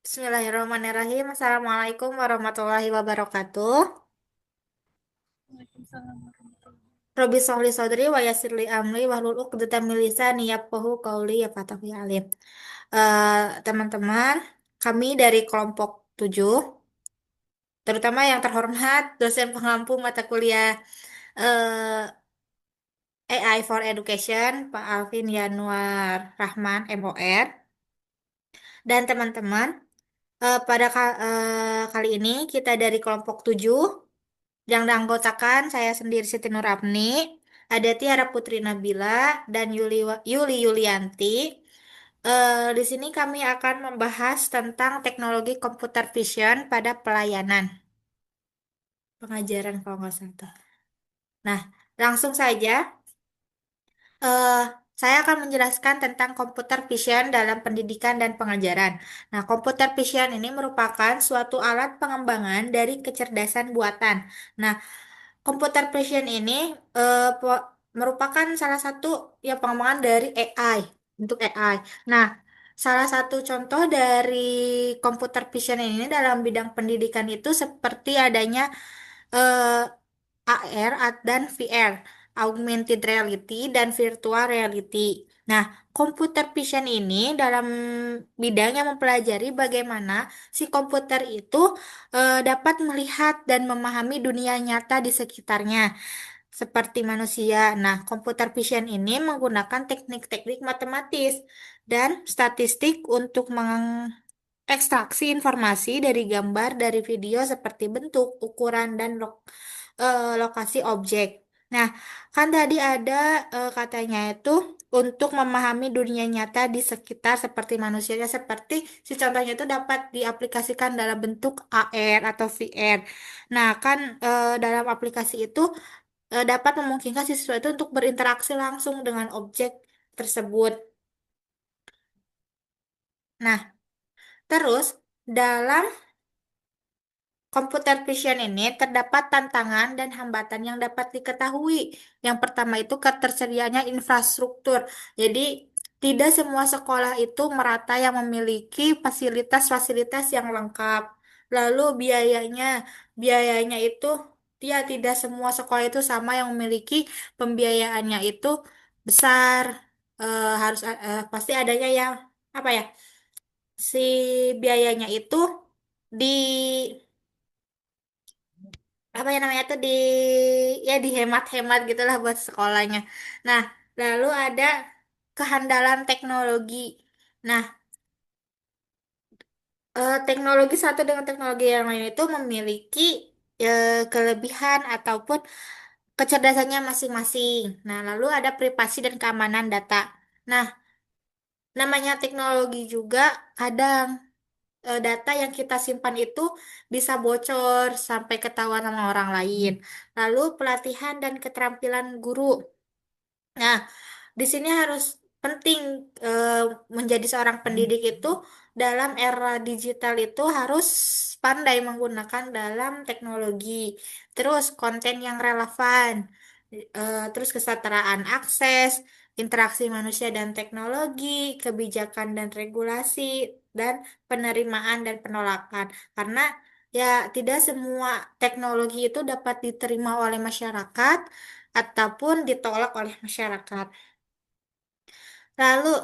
Bismillahirrahmanirrahim. Assalamualaikum warahmatullahi wabarakatuh. Waalaikumsalam warahmatullahi. Robi sholli sodri wa yassirli amri wahlul uqdatam min lisani yafqahu qawli ya fatah ya alim. Teman-teman, kami dari kelompok 7, terutama yang terhormat dosen pengampu mata kuliah AI for Education, Pak Alvin Yanuar Rahman, MOR, dan teman-teman, kali ini kita dari kelompok 7 yang dianggotakan saya sendiri Siti Nur Apni, ada Tiara Putri Nabila, dan Yuli Yulianti. Di sini kami akan membahas tentang teknologi computer vision pada pelayanan pengajaran kalau nggak salah. Nah, langsung saja. eh, saya akan menjelaskan tentang computer vision dalam pendidikan dan pengajaran. Nah, computer vision ini merupakan suatu alat pengembangan dari kecerdasan buatan. Nah, Computer vision ini merupakan salah satu ya pengembangan dari AI untuk AI. Nah, salah satu contoh dari computer vision ini dalam bidang pendidikan itu seperti adanya eh, AR dan VR, augmented reality dan virtual reality. Nah, computer vision ini dalam bidang yang mempelajari bagaimana si komputer itu dapat melihat dan memahami dunia nyata di sekitarnya, seperti manusia. Nah, computer vision ini menggunakan teknik-teknik matematis dan statistik untuk ekstraksi informasi dari gambar, dari video seperti bentuk, ukuran, dan lokasi objek. Nah, kan tadi ada katanya itu untuk memahami dunia nyata di sekitar seperti manusianya, seperti si contohnya itu dapat diaplikasikan dalam bentuk AR atau VR. Nah, kan dalam aplikasi itu dapat memungkinkan siswa itu untuk berinteraksi langsung dengan objek tersebut. Nah, terus dalam Computer vision ini terdapat tantangan dan hambatan yang dapat diketahui. Yang pertama itu ketersediaannya infrastruktur. Jadi, tidak semua sekolah itu merata yang memiliki fasilitas-fasilitas yang lengkap. Lalu biayanya itu dia tidak semua sekolah itu sama yang memiliki pembiayaannya itu besar. Pasti adanya yang apa ya? Si biayanya itu di apa ya namanya tuh ya dihemat-hemat gitulah buat sekolahnya. Nah, lalu ada kehandalan teknologi. Nah, teknologi satu dengan teknologi yang lain itu memiliki kelebihan ataupun kecerdasannya masing-masing. Nah, lalu ada privasi dan keamanan data. Nah, namanya teknologi juga kadang data yang kita simpan itu bisa bocor sampai ketahuan sama orang lain. Lalu pelatihan dan keterampilan guru. Nah, di sini harus penting eh, menjadi seorang pendidik itu dalam era digital itu harus pandai menggunakan dalam teknologi. Terus konten yang relevan, terus kesetaraan akses, interaksi manusia dan teknologi, kebijakan dan regulasi, dan penerimaan dan penolakan. Karena ya tidak semua teknologi itu dapat diterima oleh masyarakat ataupun ditolak oleh masyarakat. Lalu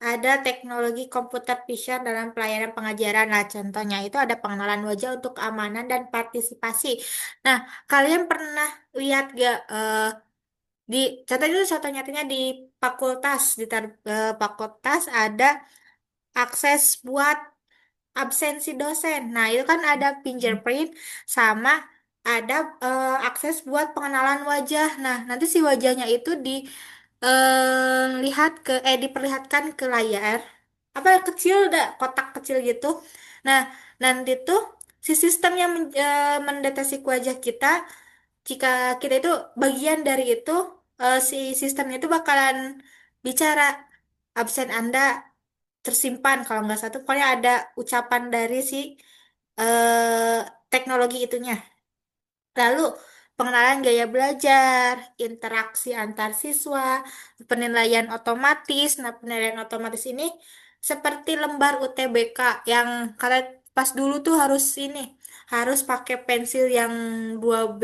ada teknologi computer vision dalam pelayanan pengajaran. Nah, contohnya itu ada pengenalan wajah untuk keamanan dan partisipasi. Nah, kalian pernah lihat gak di contohnya itu contoh nyatanya di fakultas fakultas ada akses buat absensi dosen. Nah, itu kan ada fingerprint sama ada akses buat pengenalan wajah. Nah, nanti si wajahnya itu diperlihatkan ke layar. Apa ya, kecil, kotak kecil gitu. Nah, nanti tuh si sistem yang mendeteksi wajah kita, jika kita itu bagian dari itu, si sistemnya itu bakalan bicara absen Anda tersimpan kalau nggak satu pokoknya ada ucapan dari si teknologi itunya. Lalu pengenalan gaya belajar, interaksi antar siswa, penilaian otomatis. Nah, penilaian otomatis ini seperti lembar UTBK yang kalian pas dulu tuh harus ini, harus pakai pensil yang 2B,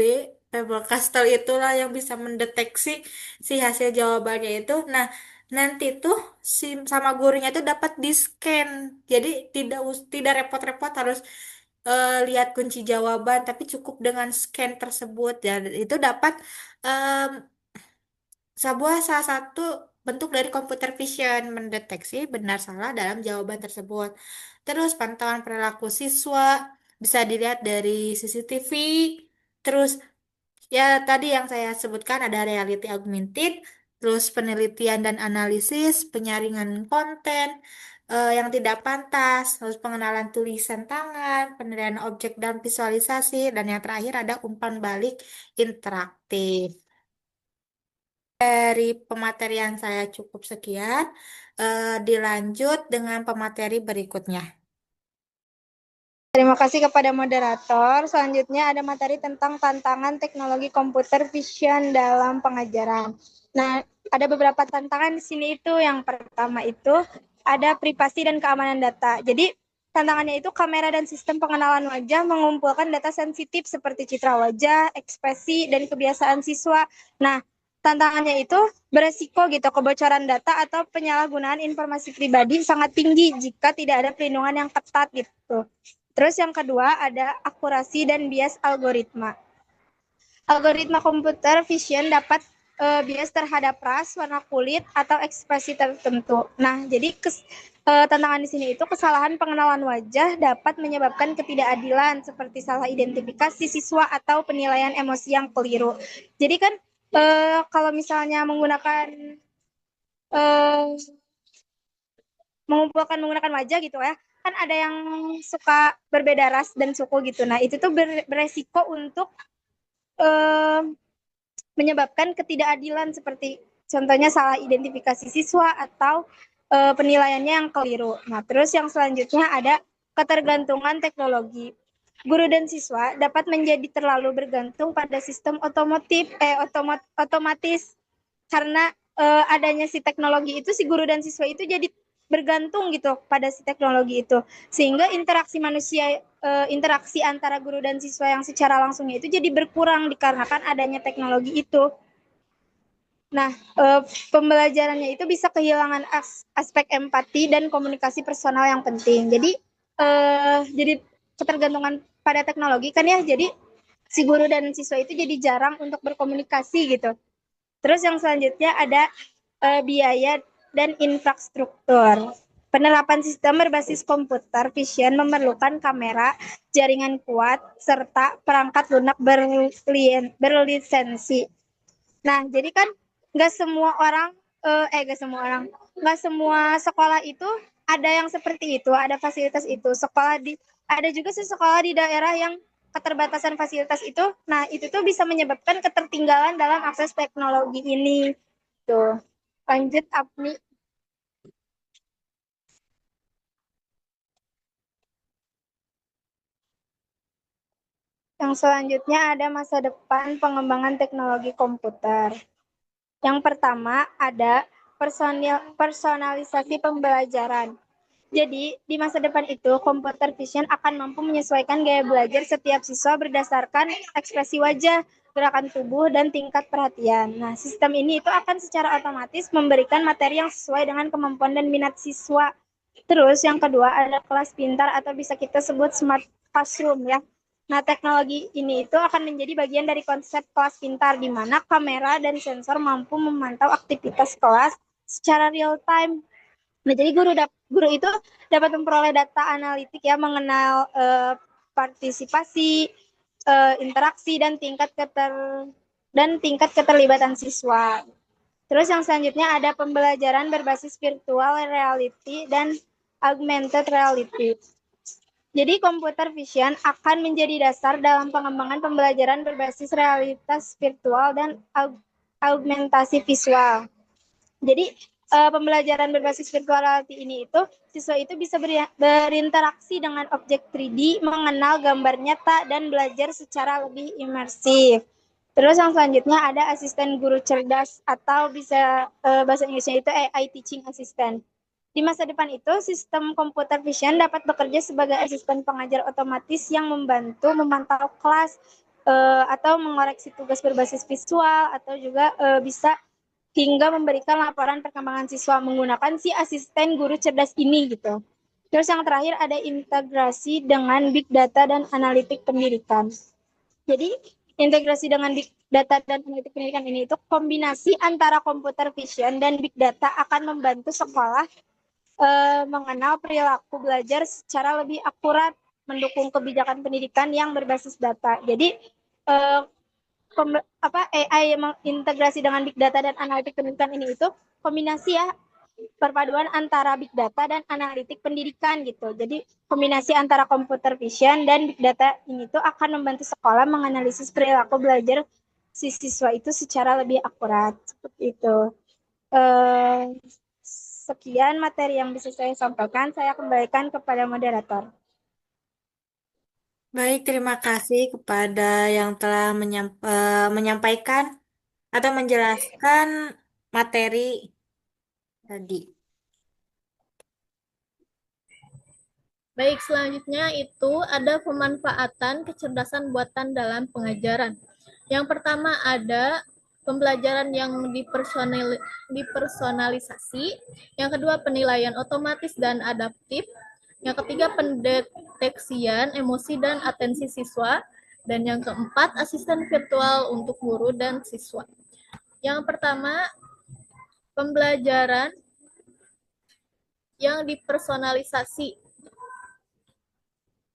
Faber Castell itulah yang bisa mendeteksi si hasil jawabannya itu. Nah, nanti tuh si sama gurunya tuh dapat di-scan. Jadi tidak repot-repot harus lihat kunci jawaban, tapi cukup dengan scan tersebut. Dan itu dapat salah satu bentuk dari computer vision mendeteksi benar salah dalam jawaban tersebut. Terus pantauan perilaku siswa bisa dilihat dari CCTV. Terus ya tadi yang saya sebutkan ada reality augmented, terus penelitian dan analisis, penyaringan konten yang tidak pantas, terus pengenalan tulisan tangan, penilaian objek dan visualisasi, dan yang terakhir ada umpan balik interaktif. Dari pematerian saya cukup sekian. Dilanjut dengan pemateri berikutnya. Terima kasih kepada moderator. Selanjutnya ada materi tentang tantangan teknologi computer vision dalam pengajaran. Nah, ada beberapa tantangan di sini itu. Yang pertama itu ada privasi dan keamanan data. Jadi, tantangannya itu kamera dan sistem pengenalan wajah mengumpulkan data sensitif seperti citra wajah, ekspresi, dan kebiasaan siswa. Nah, tantangannya itu beresiko gitu kebocoran data atau penyalahgunaan informasi pribadi sangat tinggi jika tidak ada perlindungan yang ketat gitu. Terus yang kedua ada akurasi dan bias algoritma. Algoritma computer vision dapat bias terhadap ras, warna kulit, atau ekspresi tertentu. Nah, jadi tantangan di sini itu kesalahan pengenalan wajah dapat menyebabkan ketidakadilan seperti salah identifikasi siswa atau penilaian emosi yang keliru. Jadi kan kalau misalnya eh, menggunakan wajah gitu ya, kan ada yang suka berbeda ras dan suku gitu. Nah, itu tuh beresiko untuk eh, menyebabkan ketidakadilan seperti contohnya salah identifikasi siswa atau penilaiannya yang keliru. Nah, terus yang selanjutnya ada ketergantungan teknologi. Guru dan siswa dapat menjadi terlalu bergantung pada sistem otomatis karena adanya si teknologi itu si guru dan siswa itu jadi bergantung gitu pada si teknologi itu sehingga interaksi antara guru dan siswa yang secara langsungnya itu jadi berkurang dikarenakan adanya teknologi itu. Nah, pembelajarannya itu bisa kehilangan aspek empati dan komunikasi personal yang penting. Jadi ketergantungan pada teknologi kan ya, jadi si guru dan siswa itu jadi jarang untuk berkomunikasi gitu. Terus yang selanjutnya ada biaya dan infrastruktur. Penerapan sistem berbasis komputer vision memerlukan kamera, jaringan kuat, serta perangkat lunak berlisensi. Nah, jadi kan nggak semua orang, nggak semua sekolah itu ada yang seperti itu, ada fasilitas itu. Ada juga sih sekolah di daerah yang keterbatasan fasilitas itu. Nah, itu tuh bisa menyebabkan ketertinggalan dalam akses teknologi ini. Tuh. Lanjut, Apni. Yang selanjutnya ada masa depan pengembangan teknologi komputer. Yang pertama ada personalisasi pembelajaran. Jadi, di masa depan itu, computer vision akan mampu menyesuaikan gaya belajar setiap siswa berdasarkan ekspresi wajah, gerakan tubuh, dan tingkat perhatian. Nah, sistem ini itu akan secara otomatis memberikan materi yang sesuai dengan kemampuan dan minat siswa. Terus, yang kedua ada kelas pintar atau bisa kita sebut smart classroom ya. Nah, teknologi ini itu akan menjadi bagian dari konsep kelas pintar, di mana kamera dan sensor mampu memantau aktivitas kelas secara real time. Nah, jadi guru itu dapat memperoleh data analitik ya mengenal partisipasi, interaksi dan tingkat keterlibatan siswa. Terus yang selanjutnya ada pembelajaran berbasis virtual reality dan augmented reality. Jadi computer vision akan menjadi dasar dalam pengembangan pembelajaran berbasis realitas virtual dan augmentasi visual. Jadi pembelajaran berbasis virtual reality ini itu siswa itu bisa berinteraksi dengan objek 3D, mengenal gambar nyata dan belajar secara lebih imersif. Terus yang selanjutnya ada asisten guru cerdas atau bisa bahasa Inggrisnya itu AI teaching assistant. Di masa depan itu, sistem computer vision dapat bekerja sebagai asisten pengajar otomatis yang membantu memantau kelas atau mengoreksi tugas berbasis visual atau juga bisa hingga memberikan laporan perkembangan siswa menggunakan si asisten guru cerdas ini gitu. Terus yang terakhir ada integrasi dengan big data dan analitik pendidikan. Jadi integrasi dengan big data dan analitik pendidikan ini itu kombinasi antara computer vision dan big data akan membantu sekolah mengenal perilaku belajar secara lebih akurat, mendukung kebijakan pendidikan yang berbasis data. Jadi eh, AI integrasi dengan big data dan analitik pendidikan ini itu kombinasi ya, perpaduan antara big data dan analitik pendidikan gitu. Jadi kombinasi antara computer vision dan big data ini tuh akan membantu sekolah menganalisis perilaku belajar si siswa itu secara lebih akurat seperti itu. Eh, Sekian materi yang bisa saya sampaikan. Saya kembalikan kepada moderator. Baik, terima kasih kepada yang telah menyampaikan atau menjelaskan materi tadi. Baik, selanjutnya itu ada pemanfaatan kecerdasan buatan dalam pengajaran. Yang pertama ada pembelajaran yang dipersonalisasi. Yang kedua penilaian otomatis dan adaptif. Yang ketiga pendeteksian emosi dan atensi siswa. Dan yang keempat asisten virtual untuk guru dan siswa. Yang pertama pembelajaran yang dipersonalisasi.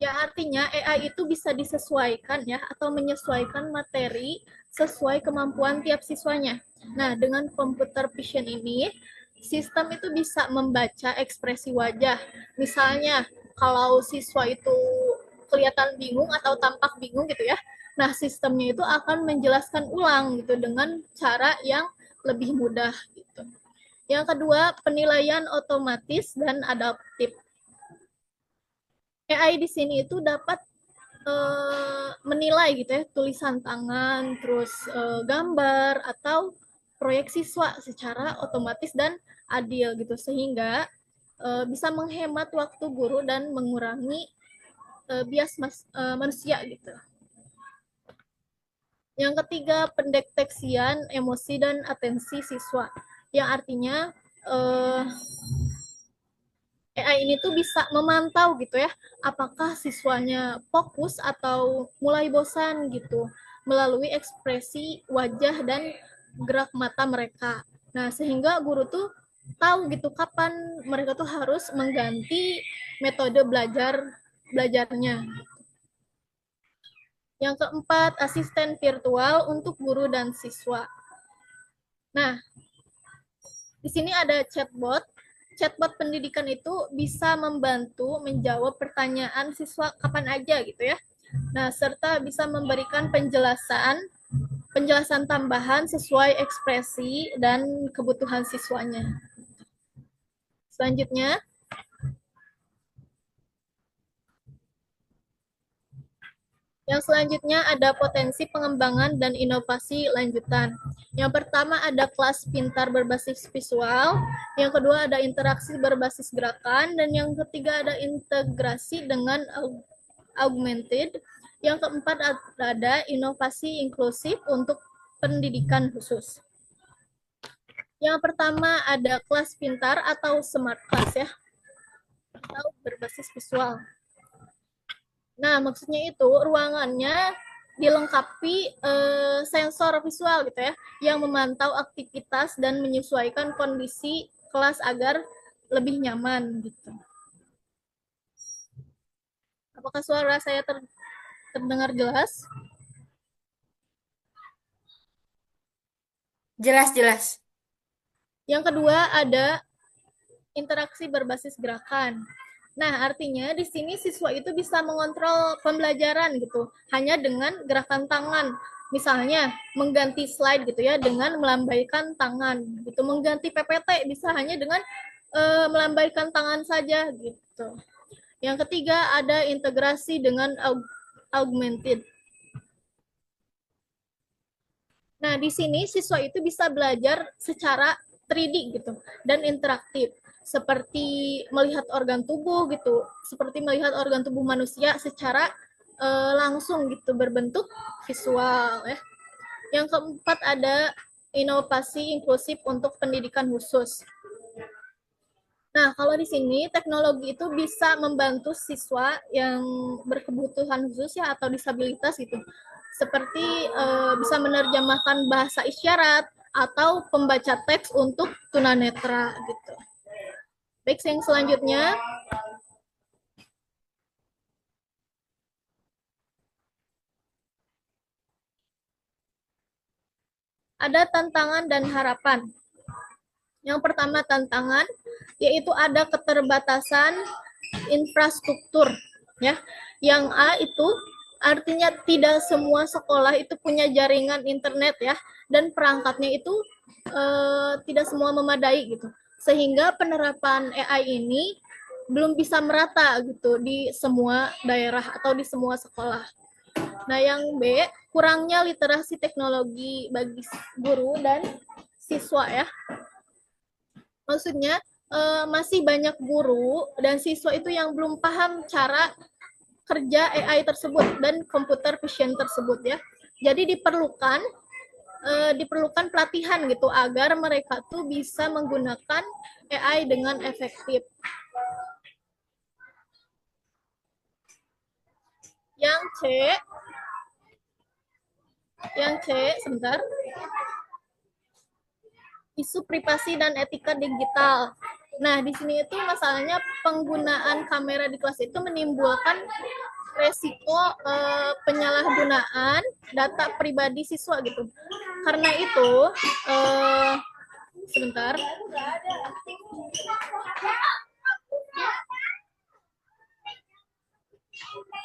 Ya, artinya AI itu bisa disesuaikan ya atau menyesuaikan materi sesuai kemampuan tiap siswanya. Nah, dengan computer vision ini, sistem itu bisa membaca ekspresi wajah. Misalnya, kalau siswa itu kelihatan bingung atau tampak bingung gitu ya. Nah, sistemnya itu akan menjelaskan ulang gitu dengan cara yang lebih mudah gitu. Yang kedua, penilaian otomatis dan adaptif. AI di sini itu dapat menilai gitu ya tulisan tangan, terus gambar atau proyek siswa secara otomatis dan adil gitu sehingga bisa menghemat waktu guru dan mengurangi bias manusia gitu. Yang ketiga pendeteksian emosi dan atensi siswa yang artinya AI ini tuh bisa memantau gitu ya, apakah siswanya fokus atau mulai bosan gitu melalui ekspresi wajah dan gerak mata mereka. Nah, sehingga guru tuh tahu gitu kapan mereka tuh harus mengganti metode belajarnya. Yang keempat, asisten virtual untuk guru dan siswa. Nah, di sini ada chatbot. Chatbot pendidikan itu bisa membantu menjawab pertanyaan siswa kapan aja gitu ya. Nah, serta bisa memberikan penjelasan tambahan sesuai ekspresi dan kebutuhan siswanya. Selanjutnya, yang selanjutnya ada potensi pengembangan dan inovasi lanjutan. Yang pertama ada kelas pintar berbasis visual, yang kedua ada interaksi berbasis gerakan, dan yang ketiga ada integrasi dengan augmented, yang keempat ada inovasi inklusif untuk pendidikan khusus. Yang pertama ada kelas pintar atau smart class ya, atau berbasis visual. Nah, maksudnya itu ruangannya dilengkapi sensor visual gitu ya, yang memantau aktivitas dan menyesuaikan kondisi kelas agar lebih nyaman gitu. Apakah suara saya terdengar jelas? Jelas-jelas. Yang kedua ada interaksi berbasis gerakan. Nah, artinya di sini siswa itu bisa mengontrol pembelajaran gitu, hanya dengan gerakan tangan. Misalnya, mengganti slide gitu ya dengan melambaikan tangan. Gitu. Mengganti PPT bisa hanya dengan melambaikan tangan saja gitu. Yang ketiga ada integrasi dengan augmented. Nah, di sini siswa itu bisa belajar secara 3D gitu dan interaktif. seperti melihat organ tubuh gitu, seperti melihat organ tubuh manusia secara langsung gitu berbentuk visual ya. Yang keempat ada inovasi inklusif untuk pendidikan khusus. Nah, kalau di sini teknologi itu bisa membantu siswa yang berkebutuhan khusus ya atau disabilitas gitu. Seperti bisa menerjemahkan bahasa isyarat atau pembaca teks untuk tunanetra gitu. Baik, yang selanjutnya ada tantangan dan harapan. Yang pertama tantangan yaitu ada keterbatasan infrastruktur ya. Yang A itu artinya tidak semua sekolah itu punya jaringan internet ya dan perangkatnya itu tidak semua memadai gitu. Sehingga penerapan AI ini belum bisa merata gitu di semua daerah atau di semua sekolah. Nah, yang B, kurangnya literasi teknologi bagi guru dan siswa ya. Maksudnya masih banyak guru dan siswa itu yang belum paham cara kerja AI tersebut dan computer vision tersebut ya. Jadi diperlukan pelatihan gitu agar mereka tuh bisa menggunakan AI dengan efektif. Yang C, yang C sebentar. Isu privasi dan etika digital. Nah, di sini itu masalahnya penggunaan kamera di kelas itu menimbulkan resiko penyalahgunaan data pribadi siswa gitu. Karena itu, sebentar.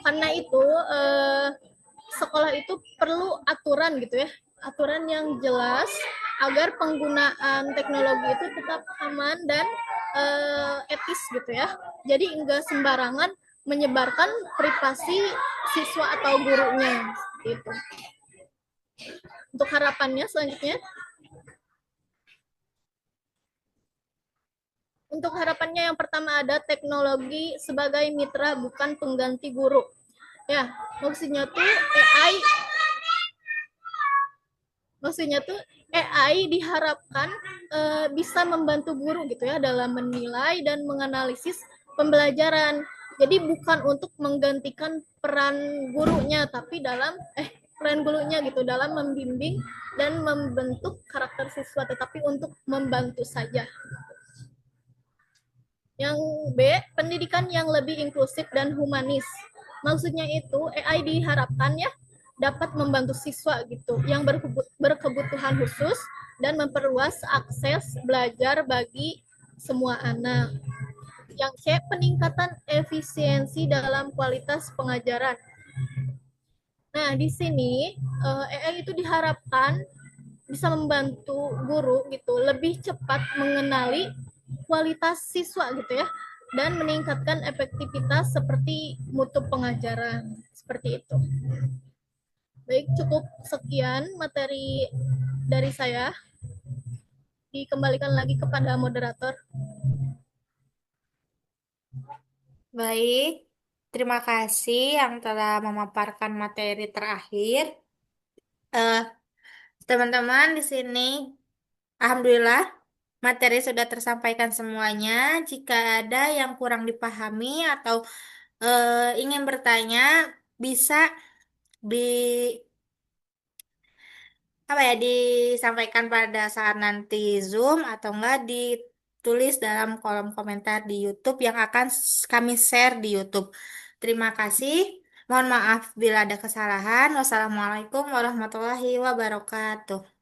Karena itu, sekolah itu perlu aturan gitu ya, aturan yang jelas agar penggunaan teknologi itu tetap aman dan etis gitu ya. Jadi enggak sembarangan menyebarkan privasi siswa atau gurunya gitu. Untuk harapannya selanjutnya, untuk harapannya yang pertama ada teknologi sebagai mitra bukan pengganti guru. Ya, maksudnya tuh AI maksudnya tuh AI diharapkan bisa membantu guru gitu ya dalam menilai dan menganalisis pembelajaran. Jadi bukan untuk menggantikan peran gurunya, tapi peran gurunya gitu dalam membimbing dan membentuk karakter siswa, tetapi untuk membantu saja. Yang B, pendidikan yang lebih inklusif dan humanis. Maksudnya itu AI diharapkan ya dapat membantu siswa gitu yang berkebutuhan khusus dan memperluas akses belajar bagi semua anak. Yang C, peningkatan efisiensi dalam kualitas pengajaran. Nah, di sini AI itu diharapkan bisa membantu guru gitu lebih cepat mengenali kualitas siswa gitu ya dan meningkatkan efektivitas seperti mutu pengajaran seperti itu. Baik, cukup sekian materi dari saya. Dikembalikan lagi kepada moderator. Baik, terima kasih yang telah memaparkan materi terakhir. Eh, Teman-teman di sini, alhamdulillah materi sudah tersampaikan semuanya. Jika ada yang kurang dipahami atau ingin bertanya, bisa di apa ya disampaikan pada saat nanti Zoom atau enggak ditulis dalam kolom komentar di YouTube yang akan kami share di YouTube. Terima kasih. Mohon maaf bila ada kesalahan. Wassalamualaikum warahmatullahi wabarakatuh.